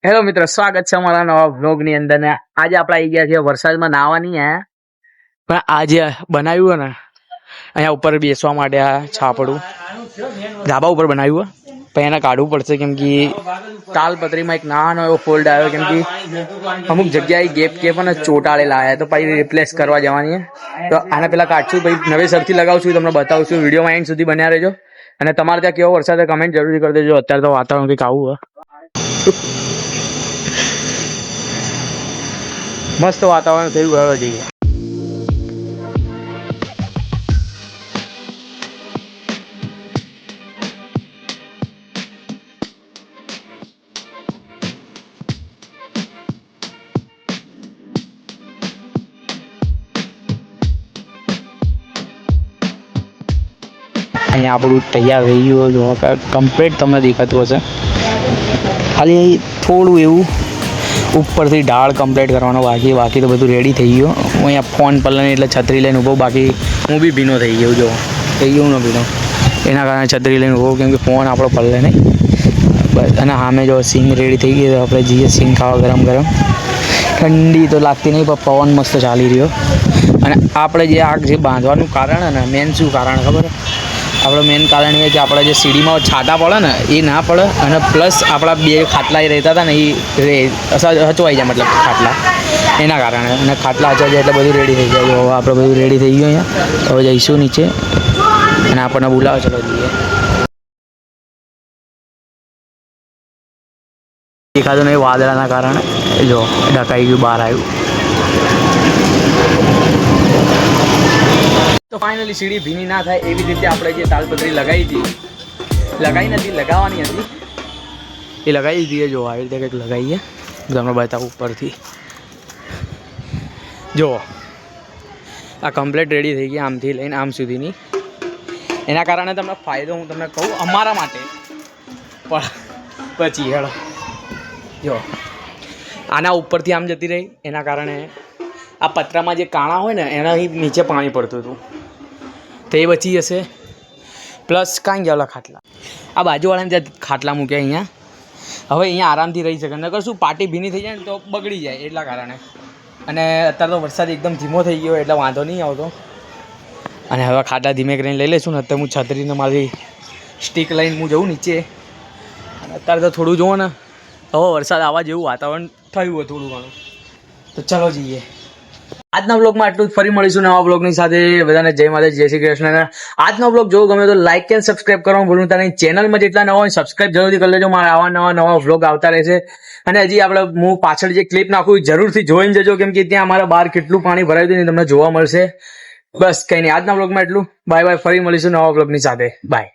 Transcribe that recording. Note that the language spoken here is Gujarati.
હેલો મિત્રો, સ્વાગત છે અમારા નવા વ્લોગ ની અંદર ને આજે આપણે આવી ગયા છીએ વરસાદમાં નાહવા નહીં આયા, પણ આજે બનાવ્યું ને અહીંયા ઉપર બેસવા માટે આ છાપડું ધાબા ઉપર બનાવ્યું પણ એને કાઢવું પડશે કેમ કે તાલપત્રીમાં એક નાનો એવો ફોલ્ડ આવ્યો કેમ કે અમુક જગ્યાએ ગેપ અને ચોટાડેલા આવ્યા તો પછી રિપ્લેસ કરવા જવાની તો આને પેલા કાઢશું પછી નવેસરથી લગાવશું, તમને બતાવું છું. વિડીયોમાં એન્ડ સુધી બન્યા રહેજો અને તમારે ત્યાં કેવો વરસાદ કમેન્ટ જરૂરથી કરી દેજો. અત્યારે તો વાતાવરણ કંઈક આવું મસ્ત વાતાવરણ થયું ગયો જઈએ. અહીંયા આપણું તૈયાર થઈ ગયું જો કમ્પ્લીટ તમને દેખાતું હશે. ખાલી થોડું એવું ઉપરથી ડાળ કમ્પ્લીટ કરવાનો બાકી તો બધું રેડી થઈ ગયું. હું અહીંયા ફોન પર લઈને એટલે છત્રી લઈને ઊભો, બાકી હું બી ભીનો થઈ ગયો જો થઈ ગયું ને ભીનો એના કારણે છત્રી લઈને ઊભો કેમ કે ફોન આપણો પલ્લે નહીં. બસ અને સામે જો સિંગ રેડી થઈ ગઈ તો આપણે જઈએ સિંગ ખાવા ગરમ ગરમ. ઠંડી તો લાગતી નહીં પણ પવન મસ્ત ચાલી રહ્યો. અને આપણે જે આગ જે બાંધવાનું કારણ ને મેન શું કારણ ખબર? આપણું મેન કારણ એ કે આપણા જે સીડીમાં છાંટા પડે ને એ ના પડે અને પ્લસ આપણા બે ખાટલા એ રહેતા હતા ને એ હચવાઈ જાય, મતલબ ખાટલા એના કારણે. અને ખાટલા હચવાઈ જાય એટલે બધું રેડી થઈ જાય. હવે આપણે બધું રેડી થઈ ગયું અહીંયા. હવે જઈશું નીચે અને આપણને બોલાવો, ચલો જઈએ. દેખાતું નહીં વાદળાના કારણે જો ઢકાઈ ગયું, બહાર આવ્યું. તો ફાઇનલી સીડી ભીની ના થાય એવી રીતે આપણે જે તાલપત્રી લગાવી નથી લગાવવાની હતી એ લગાવી દીધી. જો આવી રીતે કંઈક લગાવીએ તમને બતાવું ઉપરથી. જો આ કમ્પ્લીટ રેડી થઈ ગયા આમથી લઈને આમ સુધીની. એના કારણે તમને ફાયદો હું તમને કહું અમારા માટે પણ પછી હેડો જો આના ઉપરથી આમ જતી રહી એના કારણે આ પતરામાં જે કાણા હોય ને એના નીચે પાણી પડતું હતું તો એ બચી જશે. પ્લસ કાંઈ ગયા ખાટલા આ બાજુવાળાને ત્યાં ખાટલા મૂક્યા અહીંયા. હવે અહીંયા આરામથી રહી શકે, નકર શું પાટી ભીની થઈ જાય ને તો બગડી જાય એટલા કારણે. અને અત્યારે તો વરસાદ એકદમ ધીમો થઈ ગયો એટલે વાંધો નહીં આવતો. અને હવે ખાટલા ધીમે કરીને લઈ લઈશું ને. અત્યારે હું છત્રીને મારી સ્ટીક લઈને હું જઉં નીચે. અને અત્યારે તો થોડું જુઓ ને હવે વરસાદ આવવા જેવું વાતાવરણ થયું હોય થોડું ઘણું. તો ચલો જઈએ. આજના બ્લોગમાં આટલું જ. ફરી મળીશું નવા બ્લોગની સાથે. બધાને જય માતાજી, જય શ્રી કૃષ્ણ. આજનો બ્લોગ જો ગમે તો લાઈક એન્ડ સબસ્ક્રાઈબ કરવાનું ભૂલતા નહીં. ચેનલમાં જેટલા નવા હોય સબસ્ક્રાઈબ જરૂરથી કરી લેજો. મારા આવા નવા બ્લોગ આવતા રહેશે. અને હજી આપણે હું પાછળ જે ક્લિપ નાખું જરૂરથી જોઈને જજો કેમ કે ત્યાં અમારા બહાર કેટલું પાણી ભરાયું હતું ને તમને જોવા મળશે. બસ કંઈ નહીં, આજના બ્લોગમાં એટલું. Bye bye. ફરી મળીશું નવા બ્લોગની સાથે. બાય.